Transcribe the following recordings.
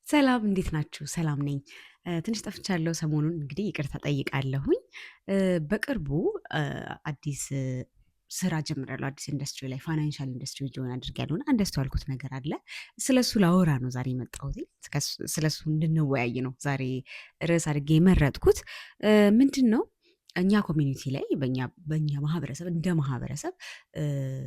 ሰላም እንዴት ናችሁ? ሰላም ነኝ። ትንሽ ጠፍቻለሁ ሰሞኑን እንግዲህ ይቅርታ ጠይቃለሁኝ። በቅርቡ አዲስ ስራ ጀምሬያለሁ። አዲስ ኢንዱስትሪ ላይ ፋይናንሻል ኢንዱስትሪ ጆይን አድርጌያለሁና አንድ ያስተዋልኩት ነገር አለ። ስለሱ ላወራ ነው ዛሬ የመጣሁትኝ። ስለሱ እንድንወያይ ነው ዛሬ ርዕስ አድርጌ የመረጥኩት። ምንድነው እኛ ኮሚኒቲ ላይ በእኛ ማህበረሰብ እንደ ማህበረሰብ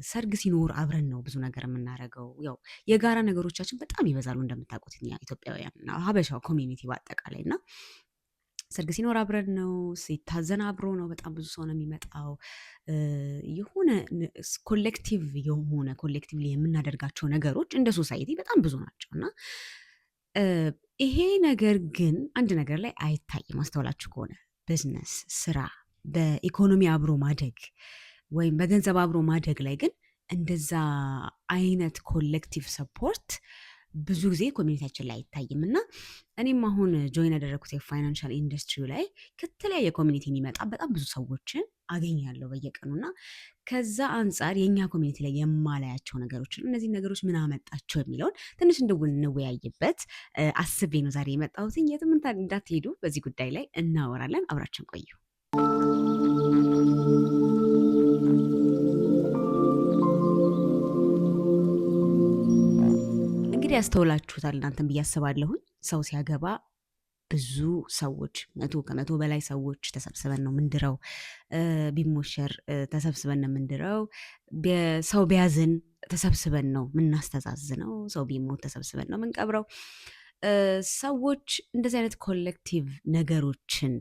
ሰርግ ሲኖር አብረን ነው ብዙ ነገር የምናደርገው። ያው የጋራ ነገሮቻችን በጣም ይበዛሉ እንደምታውቁት እኛ ኢትዮጵያውያን እና ሀበሻው ኮሚኒቲ በአጠቃላይ እና ሰርግ ሲኖር አብረን ነው፣ ሲታዘን አብሮ ነው። በጣም ብዙ ሰው ነው የሚመጣው። የሆነ ኮሌክቲቭሊ የምናደርጋቸው ነገሮች እንደ ሶሳይቲ በጣም ብዙ ናቸው እና ይሄ ነገር ግን አንድ ነገር ላይ አይታይም። አስተውላችሁ ከሆነ ቢዝነስ፣ ስራ፣ በኢኮኖሚ አብሮ ማደግ ወይም በገንዘብ አብሮ ማደግ ላይ ግን እንደዛ አይነት ኮሌክቲቭ ሰፖርት ብዙ ጊዜ ኮሚኒቲያችን ላይ አይታይም እና እኔም አሁን ጆይን ያደረግኩት የፋይናንሻል ኢንዱስትሪ ላይ ከተለያየ ኮሚኒቲ የሚመጣ በጣም ብዙ ሰዎችን አገኛለሁ በየቀኑ እና ከዛ አንጻር የእኛ ኮሚኒቲ ላይ የማላያቸው ነገሮች እነዚህ ነገሮች ምን አመጣቸው የሚለውን ትንሽ እንወያይበት አስቤ ነው ዛሬ የመጣሁት። የትም እንዳትሄዱ፣ በዚህ ጉዳይ ላይ እናወራለን። አብራችን ቆዩ። እንግዲህ ያስተውላችሁታል እናንተን ብዬ አስባለሁኝ። ሰው ሲያገባ ብዙ ሰዎች ከመቶ በላይ ሰዎች ተሰብስበን ነው ምንድረው። ቢሞሸር ተሰብስበን ነው ምንድረው። ሰው ቢያዝን ተሰብስበን ነው ምናስተዛዝነው። ሰው ቢሞት ተሰብስበን ነው ምንቀብረው። ሰዎች እንደዚህ አይነት ኮሌክቲቭ ነገሮችን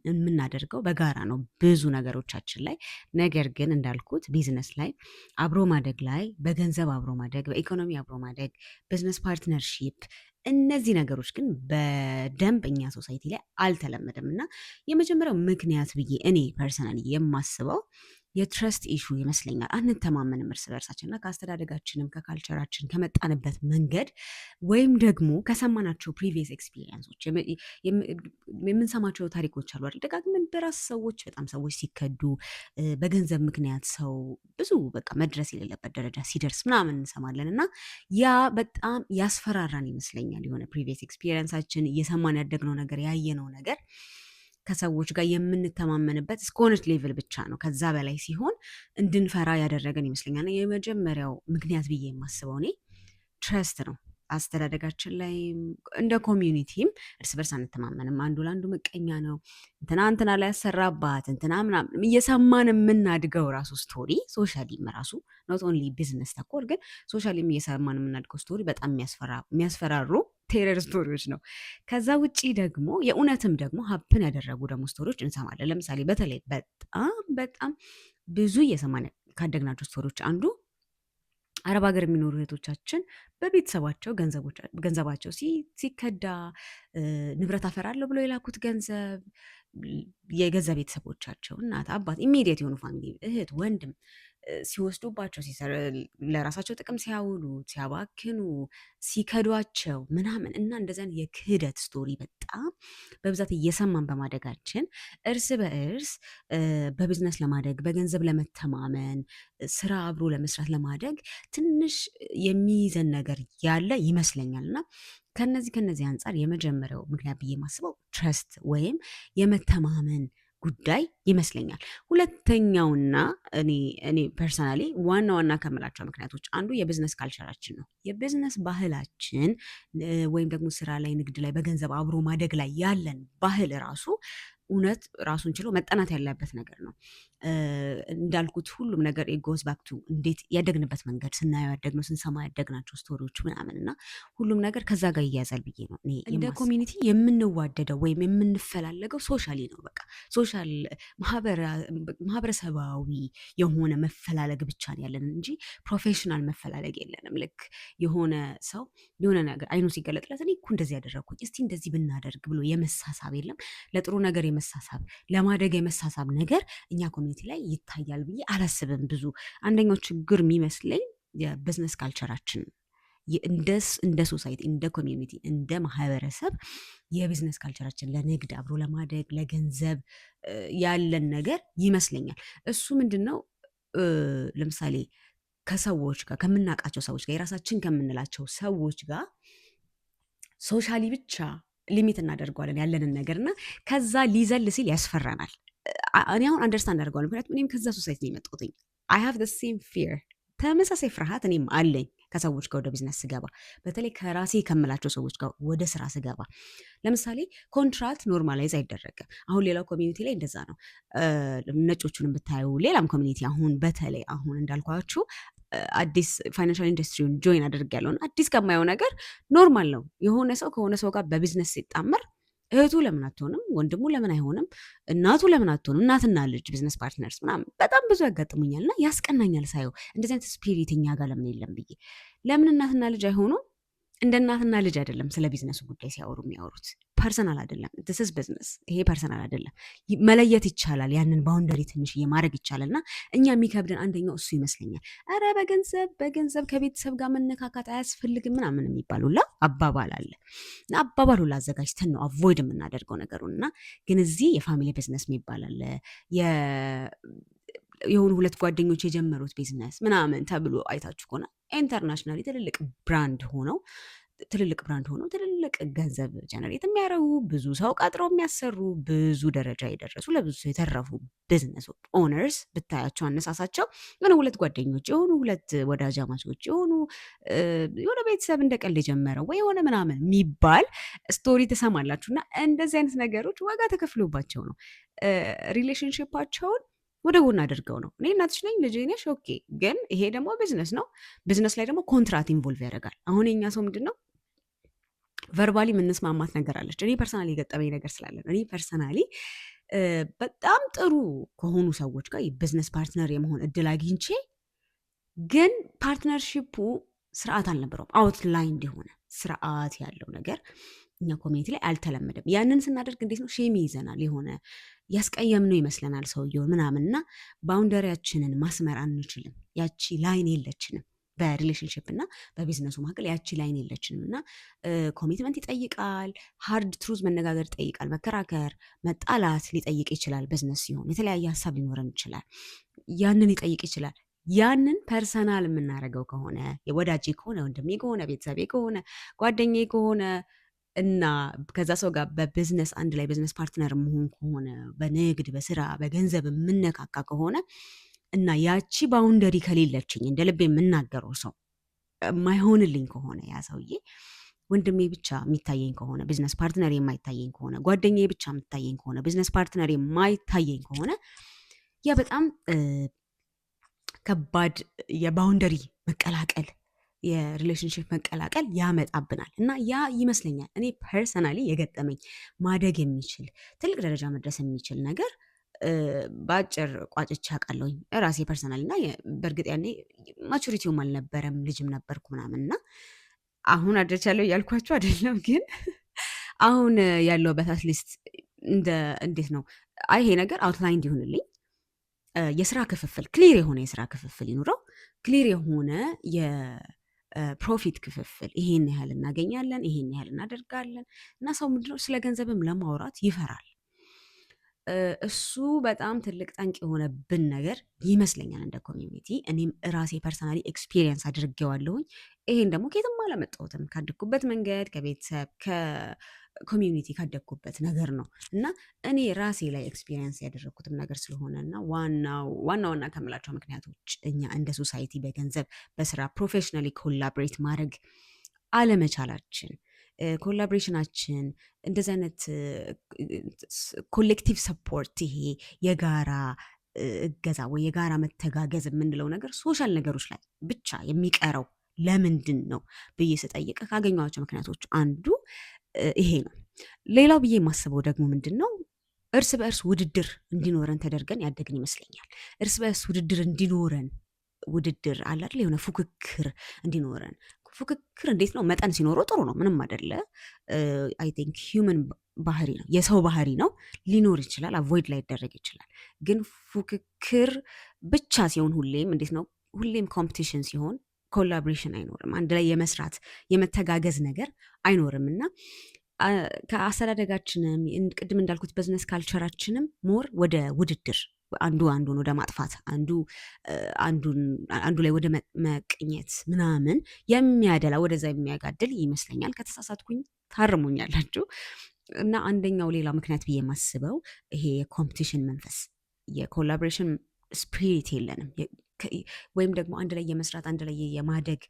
የምናደርገው በጋራ ነው ብዙ ነገሮቻችን ላይ። ነገር ግን እንዳልኩት ቢዝነስ ላይ አብሮ ማደግ ላይ፣ በገንዘብ አብሮ ማደግ፣ በኢኮኖሚ አብሮ ማደግ፣ ቢዝነስ ፓርትነርሺፕ፣ እነዚህ ነገሮች ግን በደንብ እኛ ሶሳይቲ ላይ አልተለመደም እና የመጀመሪያው ምክንያት ብዬ እኔ ፐርሰናሊ የማስበው የትረስት ኢሹ ይመስለኛል። አንተማመንም እርስ በርሳችን እና ከአስተዳደጋችንም ከካልቸራችን ከመጣንበት መንገድ ወይም ደግሞ ከሰማናቸው ፕሪቪየስ ኤክስፒሪየንሶች የምንሰማቸው ታሪኮች አሉ አይደል? ደጋግመን በራስ ሰዎች በጣም ሰዎች ሲከዱ በገንዘብ ምክንያት ሰው ብዙ በቃ መድረስ የሌለበት ደረጃ ሲደርስ ምናምን እንሰማለን እና ያ በጣም ያስፈራራን ይመስለኛል። የሆነ ፕሪቪየስ ኤክስፒሪየንሳችን እየሰማን ያደግነው ነገር ያየነው ነገር ከሰዎች ጋር የምንተማመንበት እስከሆነች ሌቭል ብቻ ነው። ከዛ በላይ ሲሆን እንድንፈራ ያደረገን ይመስለኛል። የመጀመሪያው ምክንያት ብዬ የማስበው እኔ ትረስት ነው። አስተዳደጋችን ላይ እንደ ኮሚዩኒቲም እርስ በርስ አንተማመንም። አንዱ ለአንዱ ምቀኛ ነው። እንትና ላይ ያሰራባት እንትና ምናምን እየሰማን የምናድገው ራሱ ስቶሪ ሶሻሊም ራሱ ኖት ኦንሊ ቢዝነስ ተኮር ግን ሶሻሊም እየሰማን የምናድገው ስቶሪ በጣም የሚያስፈራሩ ቴረር ስቶሪዎች ነው። ከዛ ውጪ ደግሞ የእውነትም ደግሞ ሀፕን ያደረጉ ደግሞ ስቶሪዎች እንሰማለን። ለምሳሌ በተለይ በጣም በጣም ብዙ እየሰማን ካደግናቸው ስቶሪዎች አንዱ አረብ ሀገር የሚኖሩ እህቶቻችን በቤተሰባቸው ገንዘባቸው ሲከዳ ንብረት አፈራለሁ ብሎ የላኩት ገንዘብ የገዛ ቤተሰቦቻቸው እናት፣ አባት፣ ኢሚዲየት የሆኑ ፋሚሊ እህት፣ ወንድም ሲወስዱባቸው ለራሳቸው ጥቅም ሲያውሉ ሲያባክኑ ሲከዷቸው ምናምን እና እንደዚያን የክህደት ስቶሪ በጣም በብዛት እየሰማን በማደጋችን እርስ በእርስ በቢዝነስ ለማደግ በገንዘብ ለመተማመን ስራ አብሮ ለመስራት ለማደግ ትንሽ የሚይዘን ነገር ያለ ይመስለኛል እና ከነዚህ አንጻር የመጀመሪያው ምክንያት ብዬ የማስበው ትረስት ወይም የመተማመን ጉዳይ ይመስለኛል። ሁለተኛውና እኔ ፐርሰናሊ ዋና ከምላቸው ምክንያቶች አንዱ የቢዝነስ ካልቸራችን ነው። የቢዝነስ ባህላችን ወይም ደግሞ ስራ ላይ ንግድ ላይ በገንዘብ አብሮ ማደግ ላይ ያለን ባህል ራሱ እውነት ራሱን ችሎ መጠናት ያለበት ነገር ነው። እንዳልኩት ሁሉም ነገር ጎዝ ባክ ቱ እንዴት ያደግንበት መንገድ ስናየው ያደግነው ስንሰማ ያደግናቸው ስቶሪዎች ምናምን እና ሁሉም ነገር ከዛ ጋር ይያዛል ብዬ ነው እኔ እንደ ኮሚኒቲ የምንዋደደው ወይም የምንፈላለገው ሶሻሊ ነው። በቃ ሶሻል ማህበረሰባዊ የሆነ መፈላለግ ብቻ ነው ያለን እንጂ ፕሮፌሽናል መፈላለግ የለንም። ልክ የሆነ ሰው የሆነ ነገር አይኑ ሲገለጥለት እኔ እኮ እንደዚህ ያደረግኩኝ እስቲ እንደዚህ ብናደርግ ብሎ የመሳሳብ የለም። ለጥሩ ነገር የመሳሳብ ለማደግ የመሳሳብ ነገር እኛ ኮሚኒቲ ላይ ይታያል ብዬ አላስብም። ብዙ አንደኛው ችግር የሚመስለኝ የቢዝነስ ካልቸራችን እንደ ሶሳይቲ እንደ ኮሚኒቲ እንደ ማህበረሰብ የቢዝነስ ካልቸራችን ለንግድ አብሮ ለማደግ ለገንዘብ ያለን ነገር ይመስለኛል። እሱ ምንድነው ለምሳሌ ከሰዎች ጋር ከምናውቃቸው ሰዎች ጋር የራሳችን ከምንላቸው ሰዎች ጋር ሶሻሊ ብቻ ሊሚት እናደርገዋለን ያለንን ነገር እና ከዛ ሊዘል ሲል ያስፈራናል። እኔ አሁን አንደርስታንድ አደርገዋለሁ፣ ምክንያቱም እኔም ከዛ ሶሳይቲ ነው የመጣሁትኝ። አይ ሃቭ ዘ ሴም ፊር፣ ተመሳሳይ ፍርሃት እኔም አለኝ ከሰዎች ጋር ወደ ቢዝነስ ስገባ፣ በተለይ ከራሴ ከምላቸው ሰዎች ጋር ወደ ስራ ስገባ። ለምሳሌ ኮንትራት ኖርማላይዝ አይደረግም። አሁን ሌላው ኮሚኒቲ ላይ እንደዛ ነው። ነጮቹን ብታዩ፣ ሌላም ኮሚኒቲ አሁን በተለይ አሁን እንዳልኳችሁ አዲስ ፋይናንሻል ኢንዱስትሪውን ጆይን አድርጌያለሁ እና አዲስ ከማየው ነገር ኖርማል ነው የሆነ ሰው ከሆነ ሰው ጋር በቢዝነስ ሲጣመር እህቱ ለምን አትሆንም? ወንድሙ ለምን አይሆንም? እናቱ ለምን አትሆንም? እናትና ልጅ ቢዝነስ ፓርትነርስ ምናምን በጣም ብዙ ያጋጥሙኛል እና ያስቀናኛል ሳየው። እንደዚህ አይነት ስፒሪት እኛ ጋር ለምን የለም ብዬ። ለምን እናትና ልጅ አይሆኑም? እንደ እናትና ልጅ አይደለም ስለ ቢዝነሱ ጉዳይ ሲያወሩ የሚያወሩት። ፐርሰናል አይደለም። this is business። ይሄ ፐርሰናል አይደለም። መለየት ይቻላል። ያንን ባውንደሪ ትንሽዬ ማድረግ ይቻላል እና እኛ የሚከብደን አንደኛው እሱ ይመስለኛል። ኧረ በገንዘብ ከቤተሰብ ጋር መነካካት አያስፈልግም ምናምን የሚባል ሁላ አባባል አለ እና አባባል ሁላ አዘጋጅተን ነው አቮይድ የምናደርገው ነገሩን እና ግን እዚህ የፋሚሊ ቢዝነስ የሚባል አለ የሆኑ ሁለት ጓደኞች የጀመሩት ቢዝነስ ምናምን ተብሎ አይታችሁ ከሆነ ኢንተርናሽናሊ ትልልቅ ብራንድ ሆነው ትልልቅ ገንዘብ ጀነሬት የሚያደርጉ ብዙ ሰው ቀጥረው የሚያሰሩ ብዙ ደረጃ የደረሱ ለብዙ ሰው የተረፉ ቢዝነስ ኦነርስ ብታያቸው አነሳሳቸው የሆነ ሁለት ጓደኞች የሆኑ ሁለት ወዳጃማቾች የሆነ ቤተሰብ እንደ ቀልድ የጀመረው ወይ የሆነ ምናምን የሚባል ስቶሪ ትሰማላችሁ እና እንደዚህ አይነት ነገሮች ዋጋ ተከፍሎባቸው ነው ሪሌሽንሽፓቸውን ወደ ጎን አድርገው ነው። እኔ እናትሽ ነኝ ልጅ ነሽ ኦኬ፣ ግን ይሄ ደግሞ ቢዝነስ ነው። ቢዝነስ ላይ ደግሞ ኮንትራት ኢንቮልቭ ያደርጋል። አሁን የኛ ሰው ምንድን ነው ቨርባሊ የምንስማማት ነገር አለች። እኔ ፐርሰናሊ የገጠመኝ ነገር ስላለ እኔ ፐርሰናሊ በጣም ጥሩ ከሆኑ ሰዎች ጋር የቢዝነስ ፓርትነር የመሆን እድል አግኝቼ ግን ፓርትነርሺፑ ስርዓት አልነበረውም። አውትላይንድ የሆነ ስርዓት ያለው ነገር እኛ ኮሚኒቲ ላይ አልተለመደም። ያንን ስናደርግ እንዴት ነው ሼም ይዘናል፣ የሆነ ያስቀየምነው ይመስለናል ሰውየውን ምናምን እና ባውንደሪያችንን ማስመር አንችልም። ያቺ ላይን የለችንም በሪሌሽንሽፕ እና በቢዝነሱ መካከል ያቺ ላይን የለችንም እና ኮሚትመንት ይጠይቃል፣ ሃርድ ትሩዝ መነጋገር ይጠይቃል፣ መከራከር፣ መጣላት ሊጠይቅ ይችላል። ቢዝነስ ሲሆን የተለያየ ሀሳብ ሊኖረን ይችላል፣ ያንን ይጠይቅ ይችላል። ያንን ፐርሰናል የምናደርገው ከሆነ የወዳጄ ከሆነ ወንድሜ ከሆነ ቤተሰቤ ከሆነ ጓደኛዬ ከሆነ እና ከዛ ሰው ጋር በቢዝነስ አንድ ላይ ቢዝነስ ፓርትነር መሆን ከሆነ በንግድ በስራ በገንዘብ የምነካካ ከሆነ እና ያቺ ባውንደሪ ከሌለችኝ እንደ ልቤ የምናገረው ሰው የማይሆንልኝ ከሆነ ያ ሰውዬ ወንድሜ ብቻ የሚታየኝ ከሆነ ቢዝነስ ፓርትነር የማይታየኝ ከሆነ ጓደኛዬ ብቻ የምታየኝ ከሆነ ቢዝነስ ፓርትነር የማይታየኝ ከሆነ ያ በጣም ከባድ የባውንደሪ መቀላቀል የሪሌሽንሽፕ መቀላቀል ያመጣብናል እና ያ ይመስለኛል እኔ ፐርሰናሊ የገጠመኝ ማደግ የሚችል ትልቅ ደረጃ መድረስ የሚችል ነገር በአጭር ቋጭቻ አውቃለሁኝ ራሴ ፐርሰናል እና በእርግጥ ያኔ ማቹሪቲውም አልነበረም ልጅም ነበርኩ ምናምን እና አሁን አድርቻለሁ እያልኳቸው አይደለም፣ ግን አሁን ያለሁበት አትሊስት እንዴት ነው ይሄ ነገር አውትላይን እንዲሆንልኝ የስራ ክፍፍል ክሊር የሆነ የስራ ክፍፍል ይኑረው፣ ክሊር የሆነ የፕሮፊት ክፍፍል፣ ይሄን ያህል እናገኛለን፣ ይሄን ያህል እናደርጋለን እና ሰው ምንድነው ስለ ገንዘብም ለማውራት ይፈራል። እሱ በጣም ትልቅ ጠንቅ የሆነብን ነገር ይመስለኛል እንደ ኮሚኒቲ። እኔም ራሴ ፐርሰናሊ ኤክስፒሪየንስ አድርጌዋለሁኝ። ይሄን ደግሞ ከየትም አላመጣሁትም፣ ካደግኩበት መንገድ ከቤተሰብ ከኮሚኒቲ ካደግኩበት ነገር ነው እና እኔ ራሴ ላይ ኤክስፒሪየንስ ያደረግኩትም ነገር ስለሆነ እና ዋና ከምላቸው ምክንያቶች እኛ እንደ ሶሳይቲ በገንዘብ በስራ ፕሮፌሽናሊ ኮላብሬት ማድረግ አለመቻላችን፣ ኮላብሬሽናችን እንደዚህ አይነት ኮሌክቲቭ ሰፖርት ይሄ የጋራ እገዛ ወይ የጋራ መተጋገዝ የምንለው ነገር ሶሻል ነገሮች ላይ ብቻ የሚቀረው ለምንድን ነው ብዬ ስጠይቅ ካገኘኋቸው ምክንያቶች አንዱ ይሄ ነው። ሌላው ብዬ የማስበው ደግሞ ምንድን ነው እርስ በእርስ ውድድር እንዲኖረን ተደርገን ያደግን ይመስለኛል። እርስ በእርስ ውድድር እንዲኖረን ውድድር አለ አይደል? የሆነ ፉክክር እንዲኖረን ፉክክር እንዴት ነው? መጠን ሲኖረው ጥሩ ነው፣ ምንም አይደለ። አይ ቲንክ ሂውመን ባህሪ ነው፣ የሰው ባህሪ ነው። ሊኖር ይችላል፣ አቮይድ ላይ ይደረግ ይችላል። ግን ፉክክር ብቻ ሲሆን ሁሌም እንዴት ነው? ሁሌም ኮምፒቲሽን ሲሆን ኮላቦሬሽን አይኖርም፣ አንድ ላይ የመስራት የመተጋገዝ ነገር አይኖርም እና ከአስተዳደጋችንም ቅድም እንዳልኩት ቢዝነስ ካልቸራችንም ሞር ወደ ውድድር አንዱ አንዱን ወደ ማጥፋት አንዱ ላይ ወደ መቅኘት ምናምን የሚያደላ ወደዛ የሚያጋድል ይመስለኛል። ከተሳሳትኩኝ ታርሙኛላችሁ። እና አንደኛው ሌላ ምክንያት ብዬ የማስበው ይሄ የኮምፒቲሽን መንፈስ የኮላቦሬሽን ስፒሪት የለንም። ወይም ደግሞ አንድ ላይ የመስራት አንድ ላይ የማደግ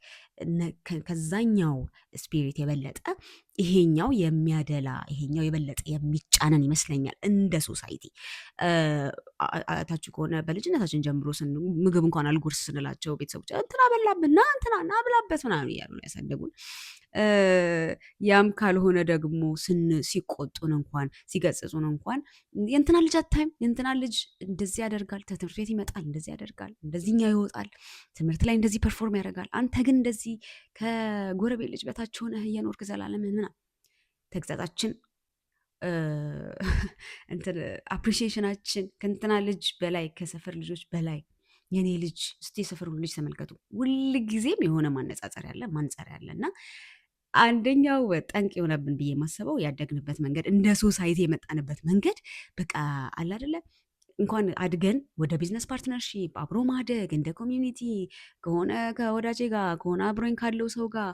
ከዛኛው ስፒሪት የበለጠ ይሄኛው የሚያደላ ይሄኛው የበለጠ የሚጫነን ይመስለኛል እንደ ሶሳይቲ። አያታችሁ ከሆነ በልጅነታችን ጀምሮ ምግብ እንኳን አልጉርስ ስንላቸው ቤተሰቦች እንትና በላብና እንትና ናብላበት ምናምን እያሉ ነው ያሳደጉን። ያም ካልሆነ ደግሞ ሲቆጡን እንኳን ሲገጽጹን እንኳን የእንትና ልጅ አታይም፣ የእንትና ልጅ እንደዚህ ያደርጋል፣ ትምህርት ቤት ይመጣል፣ እንደዚህ ያደርጋል፣ እንደዚህኛ ይወጣል፣ ትምህርት ላይ እንደዚህ ፐርፎርም ያደርጋል፣ አንተ ግን እንደዚህ ከጎረቤት ልጅ በታች ሆነህ እየኖርክ ዘላለምን ምናምን። ተግዛጣችን እንትን አፕሪሺዬሽናችን ከእንትና ልጅ በላይ ከሰፈር ልጆች በላይ የኔ ልጅ እስቲ የሰፈሩ ልጅ ተመልከቱ። ሁልጊዜም የሆነ ማነጻጸር ያለ ማንጸር ያለ እና አንደኛው ጠንቅ የሆነብን ብዬ የማስበው ያደግንበት መንገድ እንደ ሶሳይቲ የመጣንበት መንገድ በቃ አለ አይደለ እንኳን አድገን ወደ ቢዝነስ ፓርትነርሺፕ አብሮ ማደግ እንደ ኮሚዩኒቲ ከሆነ ከወዳጄ ጋር ከሆነ አብሮኝ ካለው ሰው ጋር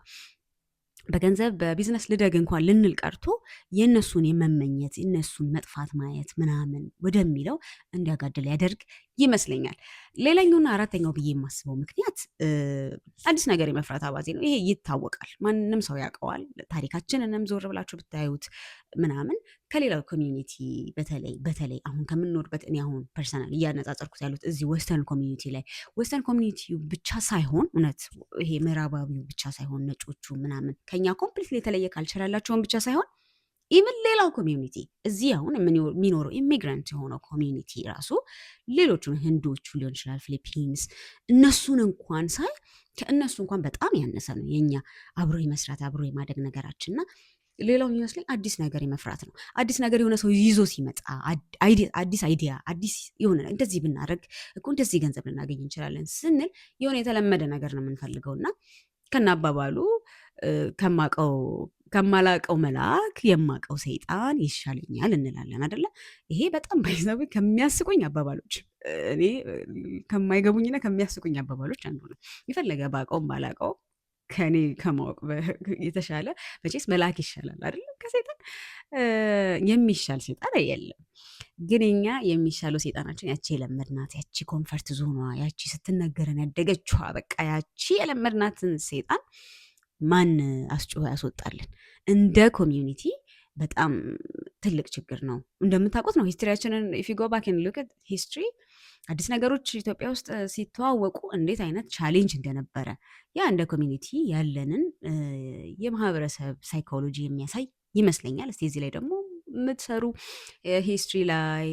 በገንዘብ በቢዝነስ ልደግ እንኳን ልንል ቀርቶ የእነሱን የመመኘት የእነሱን መጥፋት ማየት ምናምን ወደሚለው እንዲያጋድል ያደርግ ይመስለኛል። ሌላኛውና አራተኛው ብዬ የማስበው ምክንያት አዲስ ነገር የመፍራት አባዜ ነው። ይሄ ይታወቃል፣ ማንም ሰው ያውቀዋል። ታሪካችንንም ዞር ብላችሁ ብታዩት ምናምን ከሌላው ኮሚዩኒቲ በተለይ አሁን ከምንኖርበት እኔ አሁን ፐርሰናል እያነጻጸርኩት ያሉት እዚህ ዌስተርን ኮሚዩኒቲ ላይ ዌስተርን ኮሚዩኒቲ ብቻ ሳይሆን እውነት ይሄ ምዕራባዊው ብቻ ሳይሆን ነጮቹ ምናምን ከኛ ኮምፕሊትሊ የተለየ ካልቸር ያላቸውን ብቻ ሳይሆን ኢቭን ሌላው ኮሚዩኒቲ እዚህ አሁን የሚኖረው ኢሚግራንት የሆነው ኮሚዩኒቲ ራሱ ሌሎቹን ህንዶቹ ሊሆን ይችላል፣ ፊሊፒንስ፣ እነሱን እንኳን ሳይ ከእነሱ እንኳን በጣም ያነሰ ነው የኛ አብሮ የመስራት አብሮ የማደግ ነገራችንና ሌላው የሚመስለኝ አዲስ ነገር የመፍራት ነው። አዲስ ነገር የሆነ ሰው ይዞ ሲመጣ አዲስ አይዲያ አዲስ የሆነ እንደዚህ ብናደርግ እኮ እንደዚህ ገንዘብ ልናገኝ እንችላለን ስንል የሆነ የተለመደ ነገር ነው የምንፈልገው እና ከናባባሉ ከማላቀው መልአክ የማቀው ሰይጣን ይሻለኛል እንላለን አይደለ? ይሄ በጣም ባይዘው ከሚያስቁኝ አባባሎች እኔ ከማይገቡኝና ከሚያስቁኝ አባባሎች አንዱ ነው። የፈለገ ባቀውም ባላቀው ከኔ ከማወቅ የተሻለ መቼስ መልአክ ይሻላል አይደለም ከሰይጣን። የሚሻል ሰይጣን የለም። ግን እኛ የሚሻለው ሰይጣናችን ያቺ የለመድናት ያቺ ኮንፈርት ዞኗ ያቺ ስትነገረን ያደገችዋ በቃ ያቺ የለመድናትን ሰይጣን ማን አስጮህ ያስወጣልን? እንደ ኮሚዩኒቲ በጣም ትልቅ ችግር ነው። እንደምታውቁት ነው ሂስትሪያችንን ኢፍ ዩ ጎ ባክ ኤንድ ሉክ አት ሂስትሪ አዲስ ነገሮች ኢትዮጵያ ውስጥ ሲተዋወቁ እንዴት አይነት ቻሌንጅ እንደነበረ ያ እንደ ኮሚዩኒቲ ያለንን የማህበረሰብ ሳይኮሎጂ የሚያሳይ ይመስለኛል። እስቲ እዚህ ላይ ደግሞ የምትሰሩ ሂስትሪ ላይ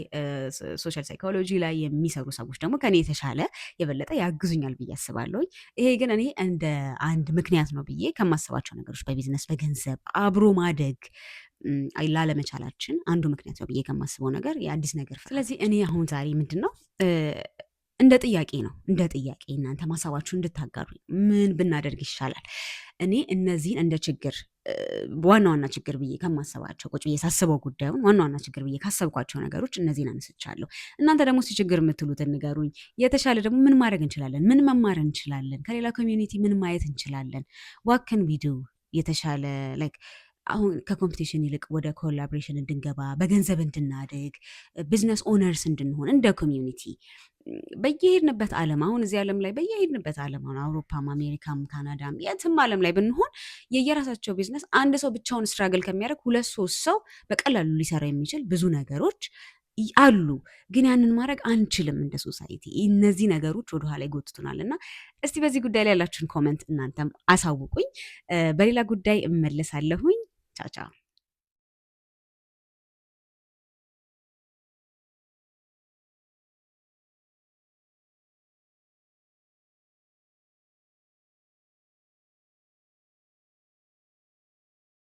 ሶሻል ሳይኮሎጂ ላይ የሚሰሩ ሰዎች ደግሞ ከኔ የተሻለ የበለጠ ያግዙኛል ብዬ አስባለሁ። ይሄ ግን እኔ እንደ አንድ ምክንያት ነው ብዬ ከማስባቸው ነገሮች በቢዝነስ በገንዘብ አብሮ ማደግ ላለመቻላችን አንዱ ምክንያት ነው ብዬ ከማስበው ነገር የአዲስ ነገር። ስለዚህ እኔ አሁን ዛሬ ምንድን ነው እንደ ጥያቄ ነው እንደ ጥያቄ እናንተ ማሳባችሁ እንድታጋሩ ምን ብናደርግ ይሻላል? እኔ እነዚህን እንደ ችግር ዋና ዋና ችግር ብዬ ከማሰባቸው ቁጭ ብዬ ሳስበው ጉዳዩን ዋና ዋና ችግር ብዬ ካሰብኳቸው ነገሮች እነዚህን አነስቻለሁ። እናንተ ደግሞ ችግር የምትሉትን ንገሩኝ። የተሻለ ደግሞ ምን ማድረግ እንችላለን? ምን መማር እንችላለን? ከሌላ ኮሚዩኒቲ ምን ማየት እንችላለን? ዋክን ቪዱ የተሻለ ላይክ አሁን ከኮምፒቲሽን ይልቅ ወደ ኮላቦሬሽን እንድንገባ በገንዘብ እንድናድግ ቢዝነስ ኦነርስ እንድንሆን እንደ ኮሚዩኒቲ በየሄድንበት ዓለም አሁን እዚህ ዓለም ላይ በየሄድንበት ዓለም አሁን አውሮፓም አሜሪካም ካናዳም የትም ዓለም ላይ ብንሆን የየራሳቸው ቢዝነስ አንድ ሰው ብቻውን ስትራግል ከሚያደርግ 2-3 ሰው በቀላሉ ሊሰራ የሚችል ብዙ ነገሮች አሉ። ግን ያንን ማድረግ አንችልም እንደ ሶሳይቲ። እነዚህ ነገሮች ወደኋላ ይጎትቱናል እና እስቲ በዚህ ጉዳይ ላይ ያላችሁን ኮመንት እናንተም አሳውቁኝ። በሌላ ጉዳይ እመለሳለሁኝ። ቻቻ